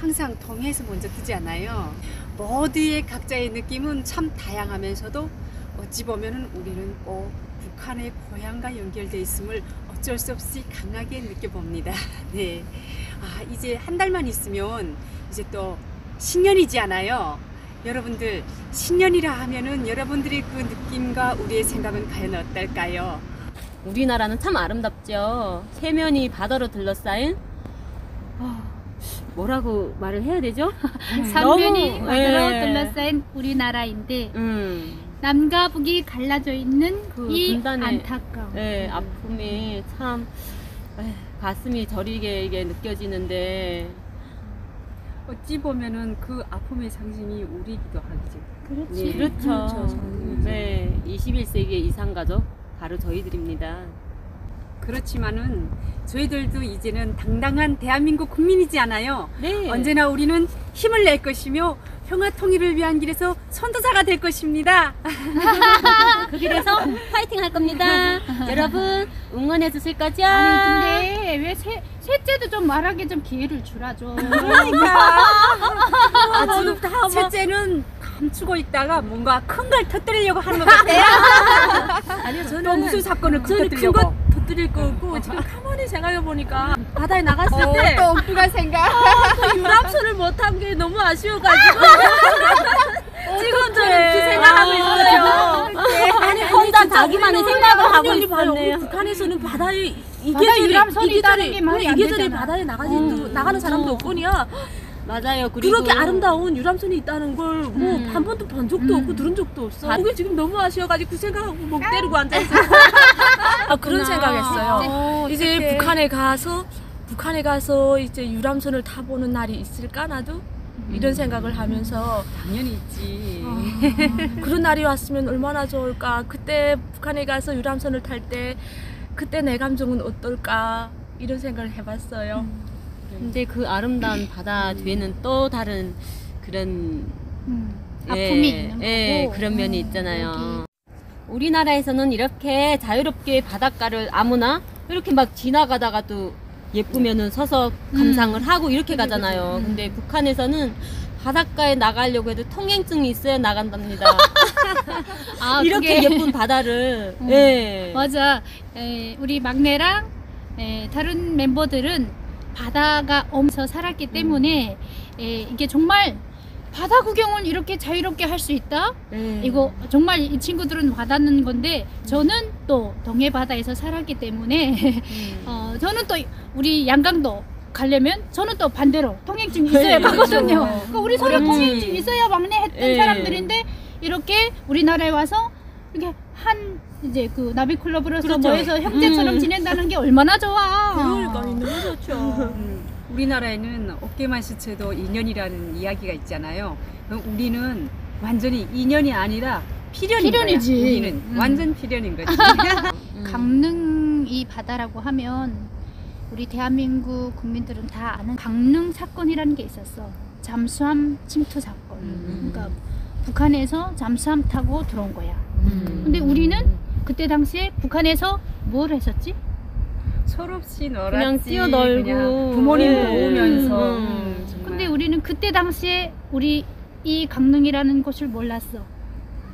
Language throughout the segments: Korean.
항상 동해에서 먼저 뜨지 않아요. 모두의 각자의 느낌은 참 다양하면서도 어찌 보면은 우리는 꼭 북한의 고향과 연결되어 있음을 어쩔 수 없이 강하게 느껴봅니다. 네. 이제 한 달만 있으면 이제 또 신년이지 않아요. 여러분들 신년이라 하면은 여러분들의 그 느낌과 우리의 생각은 과연 어떨까요? 우리나라는 참 아름답죠. 세면이 바다로 둘러싸인 뭐라고 말을 해야 되죠? 삼면이 바다로 예. 둘러싸인 우리나라인데 남과 북이 갈라져 있는 그 이 분단의, 안타까움. 네, 아픔이 참 가슴이 저리게 이게 느껴지는데 어찌 보면은 그 아픔의 상징이 우리이기도 하죠. 그렇지. 네. 그렇죠. 네, 21세기의 이상가족 바로 저희들입니다. 그렇지만은 저희들도 이제는 당당한 대한민국 국민이지 않아요. 네. 언제나 우리는 힘을 낼 것이며 평화 통일을 위한 길에서 선도자가 될 것입니다. 그 길에서 파이팅 할 겁니다. 여러분 응원해 주실 거죠? 아니 근데 왜 셋째도 좀 말하게 좀 기회를 주라죠. 지금 다 셋째는 감추고 있다가 뭔가 큰 걸 터뜨리려고 하는 것 같아요. 아니요, 저는 또 무슨 사건을 저는 터뜨리려고. 큰거 터뜨릴 거고 지금 가만히 생각해 보니까 바다에 나갔을 때 또 엉뚱한 생각. 그 유람선을 못한 게 너무 아쉬워가지고 지금 저는 그 생각하고 있어요. 아니 혼자 자기만의 생각을 하고 있었네요. 북한에서는 바다에 바다에 유람선이 있다는 게 말이 안 이계절에 되잖아. 바다에 나가는 사람도 없거니와 맞아요. 그리고 그렇게 아름다운 유람선이 있다는 걸 뭐 한 번도 본 적도 없고 들은 적도 없어. 그게 지금 너무 아쉬워가지고 그 생각하고 목 때리고 앉아있어요. 그런 생각했어요. 이제 북한에 가서 이제 유람선을 타보는 날이 있을까 나도 이런 생각을 하면서 당연히 있지. 그런 날이 왔으면 얼마나 좋을까. 그때 북한에 가서 유람선을 탈 때 그때 내 감정은 어떨까 이런 생각을 해봤어요. 근데 그 아름다운 바다 뒤에는 또 다른 그런 아픔이 있는 거고. 그런 면이 있잖아요. 우리나라에서는 이렇게 자유롭게 바닷가를 아무나 이렇게 막 지나가다가 또 예쁘면은 서서 감상을 하고 이렇게 가잖아요. 근데 북한에서는 바닷가에 나가려고 해도 통행증이 있어야 나간답니다. 이렇게 그게 예쁜 바다를. 맞아. 우리 막내랑 다른 멤버들은 바다가 엄서 살았기 때문에 이게 정말 바다 구경을 이렇게 자유롭게 할 수 있다? 이거 정말 이 친구들은 와닿는 건데 저는 또 동해 바다에서 살았기 때문에 저는 또 우리 양강도 가려면 저는 또 반대로 통행증이 있어야 가거든요. 그러니까 우리 서로 통행증 있어야 막내 했던 사람들인데 이렇게 우리나라에 와서 이렇게 한 이제 그 나비클럽으로서 모여서 형제처럼 지낸다는 게 얼마나 좋아. 그러니까 너무 좋죠. 우리나라에는 어깨만 스쳐도 인연이라는 이야기가 있잖아요. 그럼 우리는 완전히 인연이 아니라 필연인 필연이지. 거야. 우리는 완전 필연인 거지. 강릉 이 바다라고 하면 우리 대한민국 국민들은 다 아는 강릉 사건이라는 게 있었어. 잠수함 침투 사건. 그러니까 북한에서 잠수함 타고 들어온 거야. 근데 우리는 그때 당시에 북한에서 뭘 했었지? 철없이 놀았지. 그냥 뛰어놀고 그냥 부모님 도우면서. 근데 우리는 그때 당시에 우리 이 강릉이라는 곳을 몰랐어.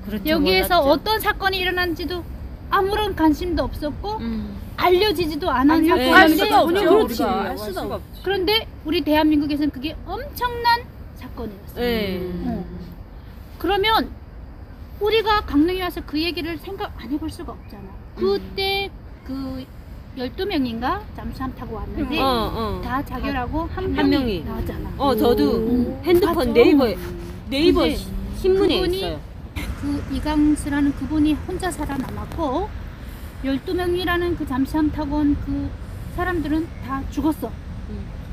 그렇죠, 여기에서 몰랐죠. 어떤 사건이 일어난지도 아무런 관심도 없었고 알려지지도 않은 알 사건인데 수가 없죠. 그렇지. 우리가 알 수가 없죠. 그런데 우리 대한민국에서는 그게 엄청난 사건이었어. 그러면 우리가 강릉에 와서 그 얘기를 생각 안 해볼 수가 없잖아. 그때 그 12명인가 잠수함 타고 왔는데 다 자결하고 한 명이 나왔잖아. 저도 핸드폰 맞아. 네이버 근데 신문에 그분이 있어요. 그 이강수라는 그분이 혼자 살아남았고 12명이라는 그 잠수함 타고 온 그 사람들은 다 죽었어.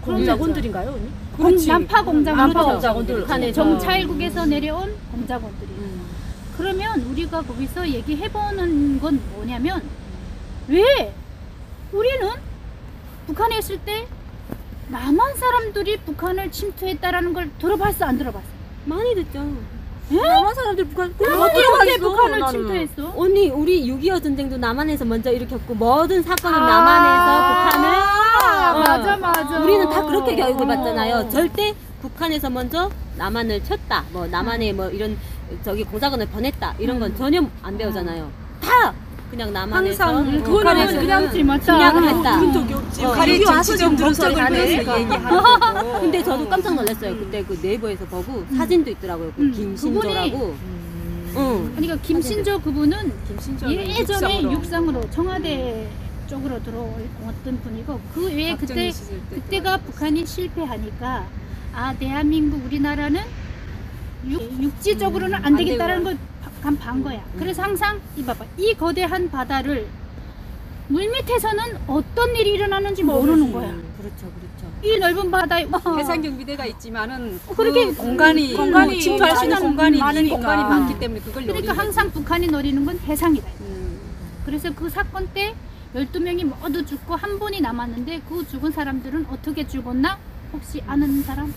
공작원들인가요, 언니? 남파 공작원들. 북한에서. 정찰국에서 내려온 공작원들이. 그러면 우리가 거기서 얘기해보는 건 뭐냐면 왜 우리는 북한에 있을 때 남한 사람들이 북한을 침투했다라는 걸 들어봤어, 안 들어봤어? 많이 듣죠. 남한 사람들 북한 어떻게 북한을 침투했어? 언니 우리 6.25 전쟁도 남한에서 먼저 일으켰고 모든 사건은 남한에서 북한을 맞아. 우리는 다 그렇게 교육을 받잖아요. 절대 북한에서 먼저 남한을 쳤다, 뭐 남한에 뭐 이런 저기 고사관을 보냈다 이런 건 전혀 안 배우잖아요. 다 그냥 남한에서 항상 그거는 그냥 침략을 했다. 들은 적이 없지. 북한이 여기 와서 정치적 지금 들은 목적을 소리 위해서 하네. 얘기하는 거고. 근데 저도 깜짝 놀랐어요. 그때 그 네이버에서 보고 사진도 있더라고요. 그 김신조라고. 응. 그러니까 김신조 그분은 김신조는 예전에 육상으로. 육상으로 청와대 쪽으로 들어왔던 분이고 그 외에 박정희 시절 때 그때가 북한이 실패하니까 아 대한민국 우리나라는 육지적으로는 안 되겠다라는 걸 반 거야. 그래서 항상 이 봐봐 이 거대한 바다를 물 밑에서는 어떤 일이 일어나는지 모르는 거야. 그렇죠, 그렇죠. 이 넓은 바다에 해상 경비대가 있지만은 그렇게 그 공간이 침투할 수 있는 공간이 많으니까. 공간이 많기 때문에 그걸 그러니까 노리는 항상 북한이 노리는 건 해상이다. 거지. 그래서 그 사건 때 12명이 모두 죽고 한 분이 남았는데 그 죽은 사람들은 어떻게 죽었나? 혹시 아는 사람?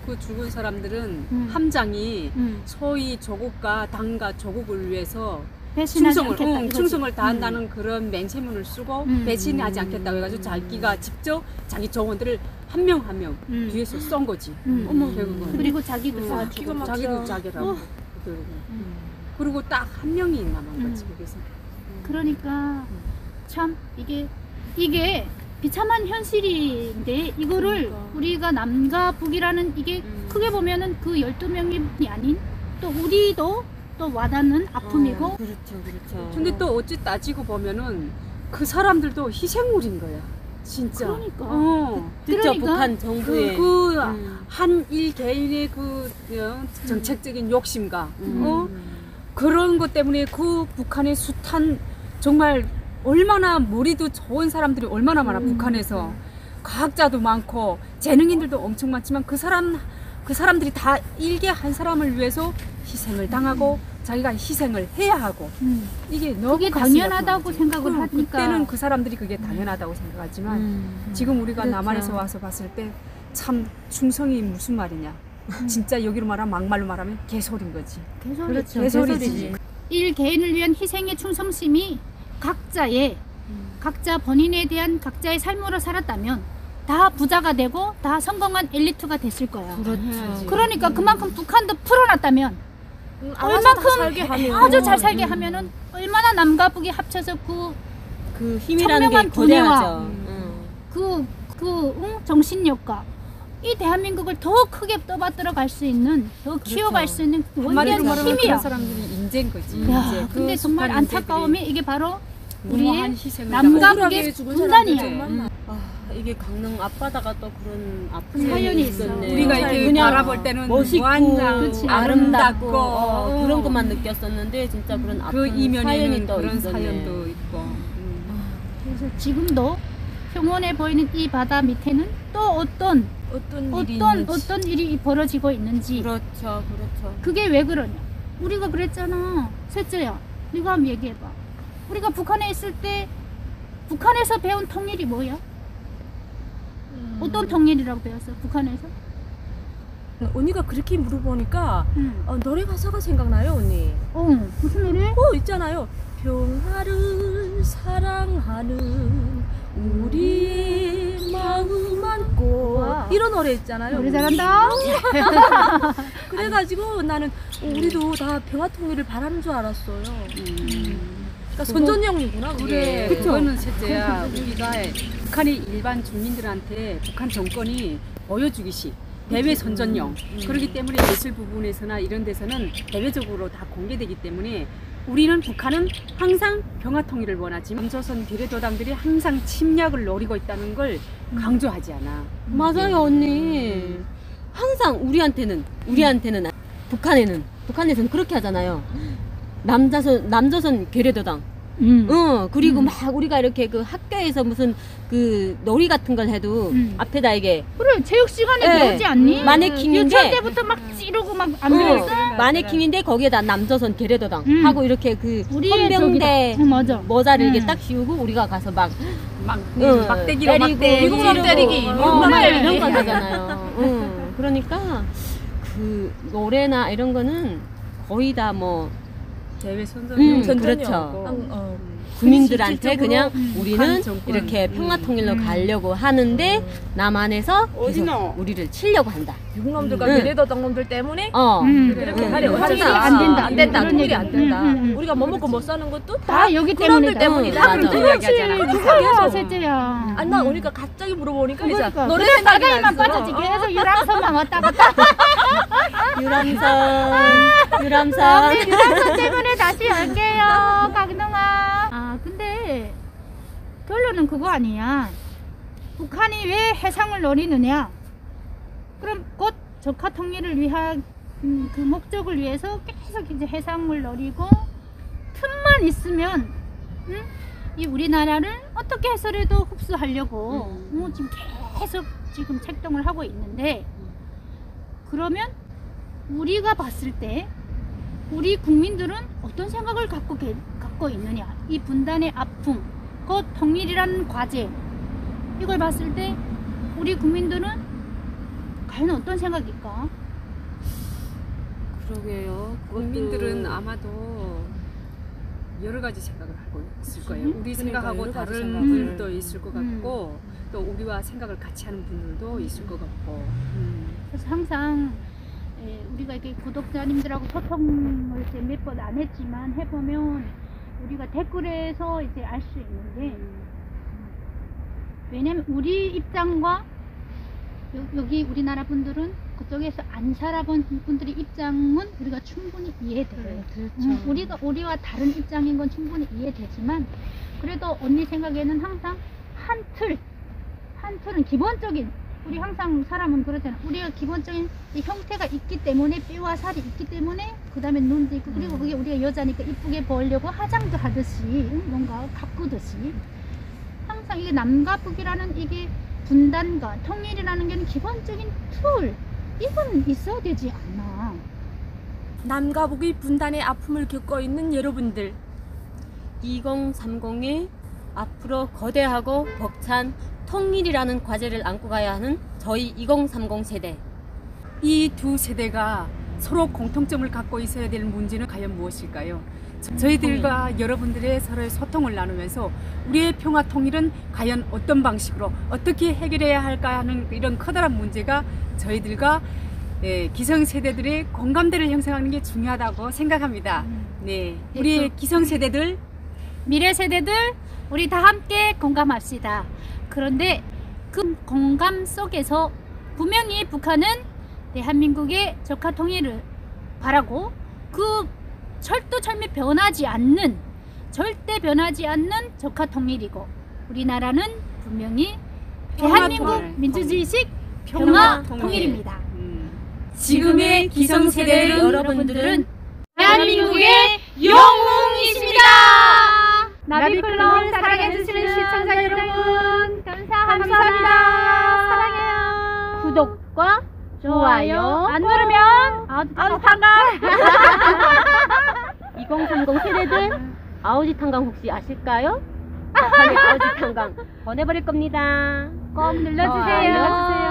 그 죽은 사람들은 함장이 음. 소위 조국과 당과 조국을 위해서 배신하지 않겠다. 이거지. 충성을 다한다는 그런 맹세문을 쓰고 배신하지 않겠다고 해가지고 자기가 직접 자기 조원들을 한 명 한 명 뒤에서 쏜 거지. 어머. 결국은 그리고 자기도 다 기가 죽고. 막혀. 자기도 자기라고. 그리고 딱 한 명이 남은 거지. 그래서 그러니까 참 이게 비참한 현실인데 이거를 우리가 남과 북이라는 이게 크게 보면은 그 12명이 아닌 또 우리도 또 와닿는 아픔이고 그렇죠, 그렇죠. 근데 또 어찌 따지고 보면은 그 사람들도 희생물인 거야. 진짜. 그러니까. 그렇죠, 그러니까. 북한 정부의 그 음. 한일 개인의 그 정책적인 욕심과 그런 것 때문에 그 북한의 숱한 정말 얼마나 머리도 좋은 사람들이 얼마나 많아 북한에서 과학자도 많고 재능인들도 엄청 많지만 그 사람들이 다 일개 한 사람을 위해서 희생을 당하고 자기가 희생을 해야 하고 이게 너무 그게 가슴이 당연하다고 아픈 거지. 생각을 하니까 그때는 그 사람들이 그게 당연하다고 생각하지만 지금 우리가 그렇죠. 남한에서 와서 봤을 때 참 충성이 무슨 말이냐 진짜 여기로 말하면 막말로 말하면 개소리인 거지. 개소리지. 개소리지. 일 개인을 위한 희생의 충성심이 각자 본인에 대한 각자의 삶으로 살았다면 다 부자가 되고 다 성공한 엘리트가 됐을 거야. 그렇죠. 그러니까 그만큼 북한도 풀어놨다면 얼만큼 살게 하면 아주 잘 살게 하면은 얼마나 남과 북이 합쳐서 그 힘이라는 게 청명한 두뇌와 거대하죠. 정신력과 이 대한민국을 더 크게 떠받들어 갈 수 있는 더 키워갈 수 있는 그 한마디로 원대한 말하면 힘이야. 그런 사람들이 인재인 거지. 야, 인재. 근데 그 정말 숱한 안타까움이 이게 바로 무모한 우리의 희생을 남과 당하고 북의 죽은 분단이야. 사람들 정말 이게 강릉 앞바다가 또 그런 아픈 사연이 있어. 있었네. 우리가 이렇게 그냥 바라볼 때는 멋있고 무한장 그치, 아름답고 그런 것만 느꼈었는데 진짜 그런 아픈 그 사연이 이면에는 또 그런 있었네. 사연도 있고. 그래서 지금도 평원에 보이는 이 바다 밑에는 또 어떤 일이 벌어지고 있는지 그렇죠, 그렇죠. 그게 왜 그러냐? 우리가 그랬잖아. 셋째야, 네가 한번 얘기해봐. 우리가 북한에 있을 때 북한에서 배운 통일이 뭐야? 어떤 통일이라고 배웠어? 북한에서? 언니가 그렇게 물어보니까 응. 노래 가사가 생각나요, 언니. 무슨 노래? 있잖아요. 평화를 사랑하는 우리의 마음 안고 와. 이런 노래 있잖아요. 노래 잘한다. 그래가지고 나는 우리도 다 평화 통일을 바라는 줄 알았어요. 그러니까 선전용이구나. 그래, 그게. 그거는 셋째야. 우리가 북한의 일반 주민들한테 북한 정권이 보여주기식 대외 선전용. 그렇기 때문에 예술 부분에서나 이런 데서는 대외적으로 다 공개되기 때문에 우리는 북한은 항상 평화 통일을 원하지만 남조선 비례도당들이 항상 침략을 노리고 있다는 걸 강조하지 않아. 맞아요, 언니. 항상 우리한테는 북한에서는 그렇게 하잖아요. 남조선 괴뢰도당. 그리고 막 우리가 이렇게 그 학교에서 무슨 그 놀이 같은 걸 해도 앞에다 이게 그래, 체육 시간에 네. 배우지 않니? 마네킹인데 유치원 때부터 막 찌르고 막 안 배웠어? 마네킹인데 거기에다 남조선 괴뢰도당 하고 이렇게 그 우리의 헌병대 저기다. 맞아. 모자를 이렇게 딱 씌우고 우리가 가서 막 막대기로 때리고 때리고 찌르고, 때리기. 이런 거 하잖아요. 그러니까 그 노래나 이런 거는 거의 다 뭐 대외 선전용. 그렇죠. 국민들한테 실질적으로 그냥 북한 우리는 정권. 이렇게 평화통일로 가려고 하는데 남한에서 계속 우리를 치려고 한다. 유국놈들과 응. 네더당 놈들 때문에 그렇게 하려 하지 어차피 안 된다. 안 된다. 그런 통일이 얘기. 안 된다. 응. 우리가 뭐 먹고 못 사는 것도 다 여기 그놈들 때문이다. 때문이다. 맞아. 그런 이야기하잖아. 그거야, 셋째야. 안 나 오니까 갑자기 물어보니까 이제 그러니까. 노래 그래, 생각이 바다에만 났어. 빠졌지. 계속 유람선만 왔다 갔다. 유람선. 네, 유람선 때문에 다시 열게요, 강동아. 아, 근데 결론은 그거 아니야. 북한이 왜 해상을 노리느냐? 그럼 곧 적화 통일을 위한 그 목적을 위해서 계속 이제 해상을 노리고 틈만 있으면 이 우리나라를 어떻게 해서라도 흡수하려고 지금 계속 지금 책동을 하고 있는데, 그러면 우리가 봤을 때 우리 국민들은 어떤 생각을 갖고 있느냐? 이 분단의 아픔, 곧 통일이라는 과제, 이걸 봤을 때 우리 국민들은 과연 어떤 생각일까? 그러게요. 국민들은 아마도 여러 가지 생각을 하고 있을 거예요. 우리 생각하고 여러 가지 다른 생각을. 분들도 있을 것 같고 또 우리와 생각을 같이 하는 분들도 있을 것 같고. 그래서 항상 우리가 이렇게 구독자님들하고 소통을 이제 몇 번 안 했지만 해보면 우리가 댓글에서 이제 알 수 있는데, 왜냐면 우리 입장과 여기 우리나라 분들은 그쪽에서 안 살아본 분들의 입장은 우리가 충분히 이해돼요. 그렇죠. 우리와 다른 입장인 건 충분히 이해되지만, 그래도 언니 생각에는 항상 한 틀은 기본적인, 우리 항상 사람은 그러잖아. 우리가 기본적인 이 형태가 있기 때문에, 뼈와 살이 있기 때문에, 그 다음에 눈도 있고, 그리고 그게 우리가 여자니까 이쁘게 보이려고 화장도 하듯이, 뭔가 가꾸듯이, 항상 이게 남과 북이라는 이게 분단과 통일이라는 게 기본적인 툴, 이건 있어야 되지 않나. 남과 북의 분단의 아픔을 겪고 있는 여러분들, 2030이 앞으로 거대하고 벅찬 통일이라는 과제를 안고 가야 하는 저희 2030 세대. 이 두 세대가 서로 공통점을 갖고 있어야 될 문제는 과연 무엇일까요? 저희들과 여러분들의 서로의 소통을 나누면서 우리의 평화 통일은 과연 어떤 방식으로 어떻게 해결해야 할까 하는 이런 커다란 문제가 저희들과 기성세대들의 공감대를 형성하는 게 중요하다고 생각합니다. 네, 우리 기성세대들, 미래 세대들, 우리 다 함께 공감합시다. 그런데 그 공감 속에서 분명히 북한은 대한민국의 적화 통일을 바라고, 그 철두철미 절대 변하지 않는 적화 통일이고, 우리나라는 분명히 대한민국 통일. 민주주의식 평화 통일입니다. 지금의 기성세대 여러분들은 대한민국의 영웅이십니다. 나비클럽 사랑해주시는 시청자 여러분, 감사합니다. 사랑해요. 구독과 좋아요 안 누르면 아우지 탄강. 2030 세대들 아우지 탄강 혹시 아실까요? 북한의 아우지 탄강 보내버릴 겁니다. 꼭 눌러주세요.